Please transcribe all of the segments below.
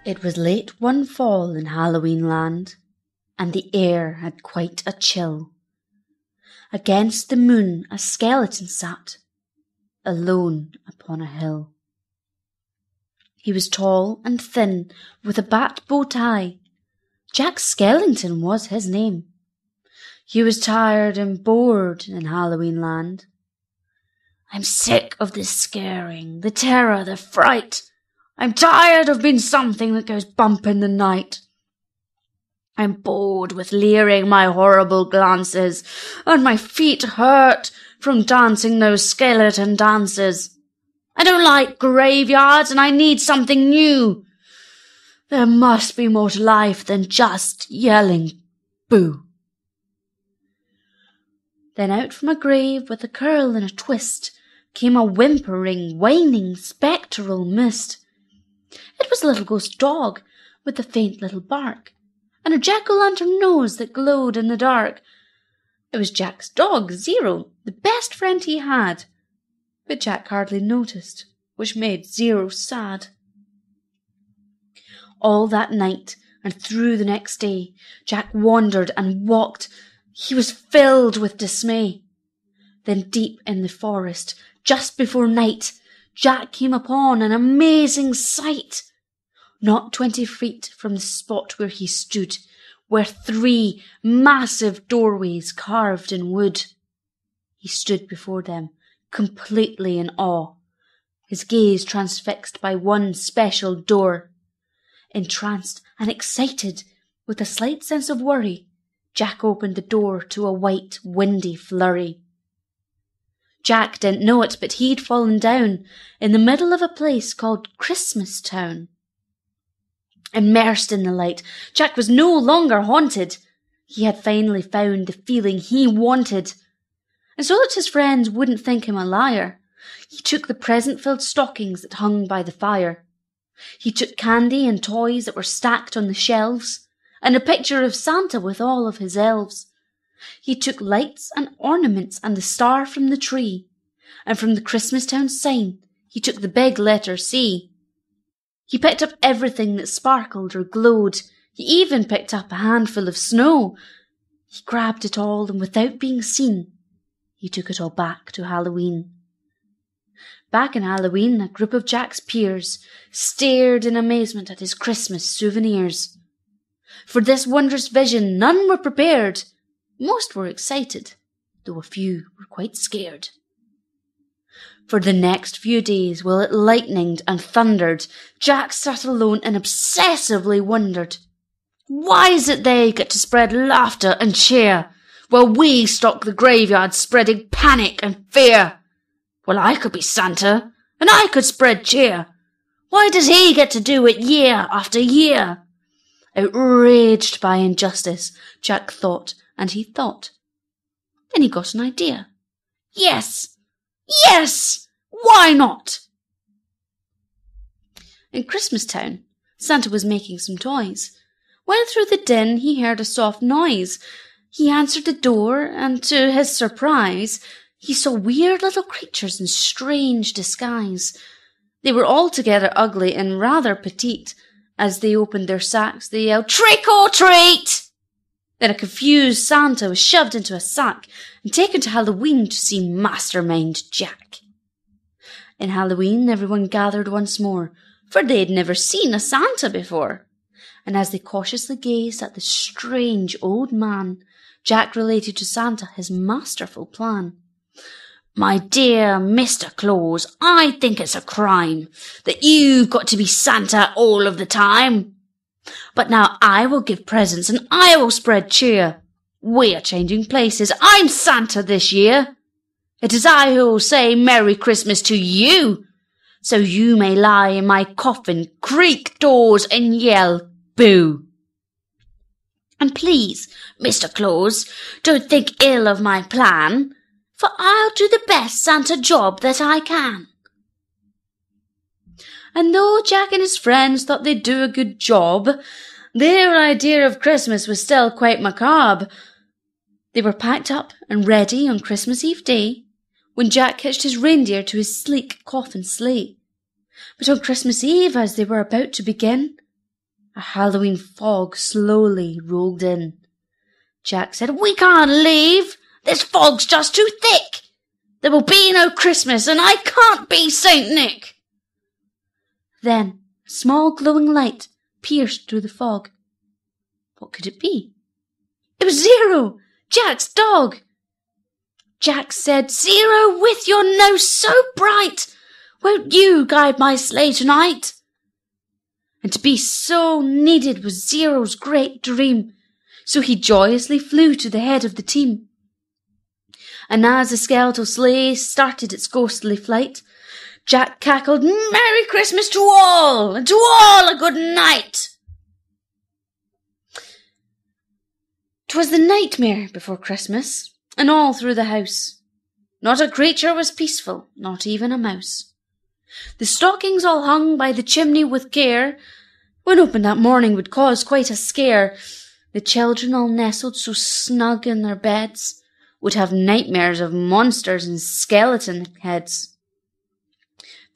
It was late one fall in Halloween land, and the air had quite a chill. Against the moon a skeleton sat, alone upon a hill. He was tall and thin, with a bat bow tie. Jack Skellington was his name. He was tired and bored in Halloween land. "I'm sick of the scaring, the terror, the fright. I'm tired of being something that goes bump in the night. I'm bored with leering my horrible glances, and my feet hurt from dancing those skeleton dances. I don't like graveyards, and I need something new. There must be more to life than just yelling boo." Then out from a grave with a curl and a twist came a whimpering, whining, spectral mist. It was a little ghost dog with a faint little bark, and a jack-o'-lantern nose that glowed in the dark. It was Jack's dog, Zero, the best friend he had, but Jack hardly noticed, which made Zero sad. All that night and through the next day, Jack wandered and walked. He was filled with dismay. Then deep in the forest, just before night, Jack came upon an amazing sight. Not 20 feet from the spot where he stood were 3 massive doorways carved in wood. He stood before them, completely in awe, his gaze transfixed by one special door. Entranced and excited, with a slight sense of worry, Jack opened the door to a white, windy flurry. Jack didn't know it, but he'd fallen down in the middle of a place called Christmas Town. Immersed in the light, Jack was no longer haunted. He had finally found the feeling he wanted. And so that his friends wouldn't think him a liar, he took the present-filled stockings that hung by the fire. He took candy and toys that were stacked on the shelves, and a picture of Santa with all of his elves. He took lights and ornaments and the star from the tree, and from the Christmas Town sign he took the big letter C. He picked up everything that sparkled or glowed. He even picked up a handful of snow. He grabbed it all, and without being seen, he took it all back to Halloween. Back in Halloween, a group of Jack's peers stared in amazement at his Christmas souvenirs. For this wondrous vision none were prepared. Most were excited, though a few were quite scared. For the next few days, while it lightened and thundered, Jack sat alone and obsessively wondered, why is it they get to spread laughter and cheer, while we stalk the graveyard spreading panic and fear? Well, I could be Santa, and I could spread cheer. Why does he get to do it year after year? Outraged by injustice, Jack thought, and he thought. Then he got an idea. Yes! Yes! Why not? In Christmas Town, Santa was making some toys. When through the din he heard a soft noise. He answered the door, and to his surprise, he saw weird little creatures in strange disguise. They were altogether ugly and rather petite. As they opened their sacks, they yelled, "Trick or treat!" Then a confused Santa was shoved into a sack and taken to Halloween to see Mastermind Jack. In Halloween, everyone gathered once more, for they had never seen a Santa before. And as they cautiously gazed at the strange old man, Jack related to Santa his masterful plan. "My dear Mr. Claus, I think it's a crime that you've got to be Santa all of the time. But now I will give presents and I will spread cheer. We are changing places. I'm Santa this year. It is I who will say Merry Christmas to you, so you may lie in my coffin, creak doors and yell boo. And please, Mr. Claus, don't think ill of my plan, for I'll do the best Santa job that I can." And though Jack and his friends thought they'd do a good job, their idea of Christmas was still quite macabre. They were packed up and ready on Christmas Eve day, when Jack hitched his reindeer to his sleek coffin sleigh. But on Christmas Eve, as they were about to begin, A Halloween fog slowly rolled in. Jack said, "We can't leave. This fog's just too thick. There will be no Christmas, and I can't be Saint Nick." Then a small glowing light pierced through the fog. What could it be? It was Zero, Jack's dog. Jack said, "Zero, with your nose so bright, won't you guide my sleigh tonight?" And to be so needed was Zero's great dream, so he joyously flew to the head of the team. And as the skeletal sleigh started its ghostly flight, Jack cackled, "Merry Christmas to all, and to all a good night." 'Twas the nightmare before Christmas, and all through the house. Not a creature was peaceful, not even a mouse. The stockings all hung by the chimney with care, when opened that morning would cause quite a scare. The children all nestled so snug in their beds, would have nightmares of monsters and skeleton heads.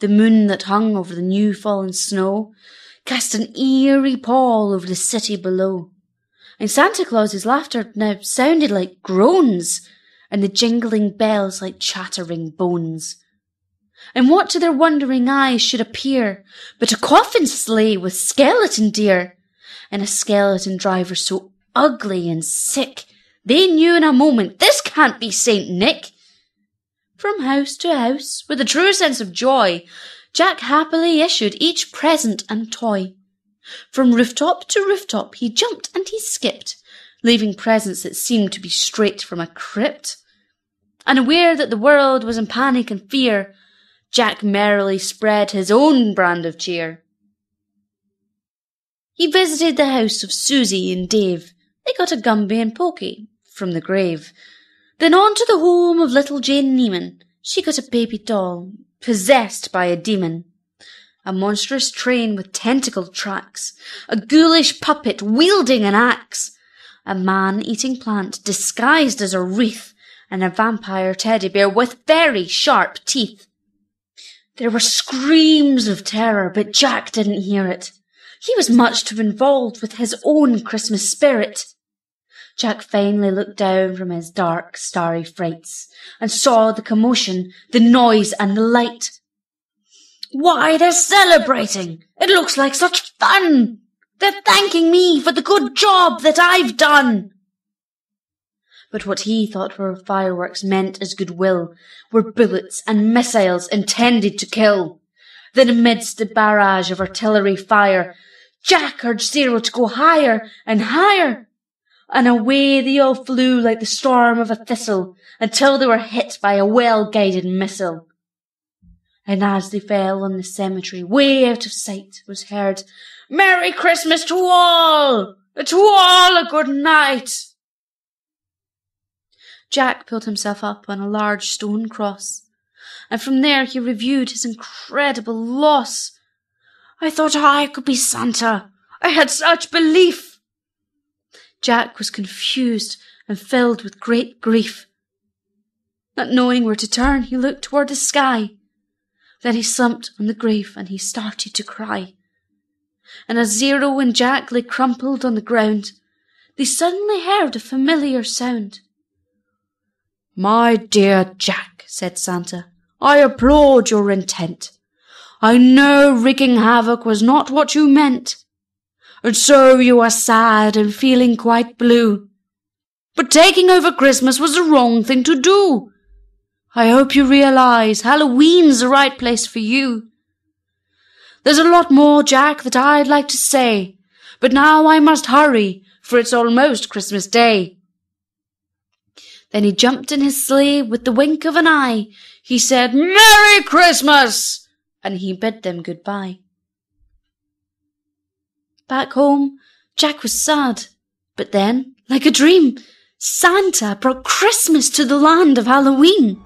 The moon that hung over the new-fallen snow cast an eerie pall over the city below, and Santa Claus's laughter now sounded like groans, and the jingling bells like chattering bones. And what to their wondering eyes should appear but a coffin sleigh with skeleton deer, and a skeleton driver so ugly and sick they knew in a moment this can't be Saint Nick. From house to house, with a true sense of joy, Jack happily issued each present and toy. From rooftop to rooftop he jumped and he skipped, leaving presents that seemed to be straight from a crypt. And aware that the world was in panic and fear, Jack merrily spread his own brand of cheer. He visited the house of Susie and Dave. They got a Gumby and Pokey from the grave. Then on to the home of little Jane Neiman. She got a baby doll, possessed by a demon. A monstrous train with tentacle tracks, a ghoulish puppet wielding an axe, a man-eating plant disguised as a wreath, and a vampire teddy bear with very sharp teeth. There were screams of terror, but Jack didn't hear it. He was much too involved with his own Christmas spirit. Jack finally looked down from his dark, starry frights and saw the commotion, the noise and the light. "Why, they're celebrating! It looks like such fun! They're thanking me for the good job that I've done!" But what he thought were fireworks meant as goodwill were bullets and missiles intended to kill. Then amidst the barrage of artillery fire, Jack urged Zero to go higher and higher, and away they all flew like the storm of a thistle until they were hit by a well-guided missile. And as they fell on the cemetery, way out of sight, was heard, "Merry Christmas to all! To all a good night!" Jack pulled himself up on a large stone cross, and from there he reviewed his incredible loss. "I thought I could be Santa. I had such belief." Jack was confused and filled with great grief. Not knowing where to turn, he looked toward the sky. Then he slumped on the grave and he started to cry. And as Zero and Jack lay crumpled on the ground, they suddenly heard a familiar sound. "My dear Jack," said Santa, "I applaud your intent. I know wreaking havoc was not what you meant, and so you are sad and feeling quite blue. But taking over Christmas was the wrong thing to do. I hope you realize Halloween's the right place for you. There's a lot more, Jack, that I'd like to say, but now I must hurry, for it's almost Christmas Day." Then he jumped in his sleigh with the wink of an eye. He said, "Merry Christmas!" and he bid them goodbye. Back home, Jack was sad, but then, like a dream, Santa brought Christmas to the land of Halloween.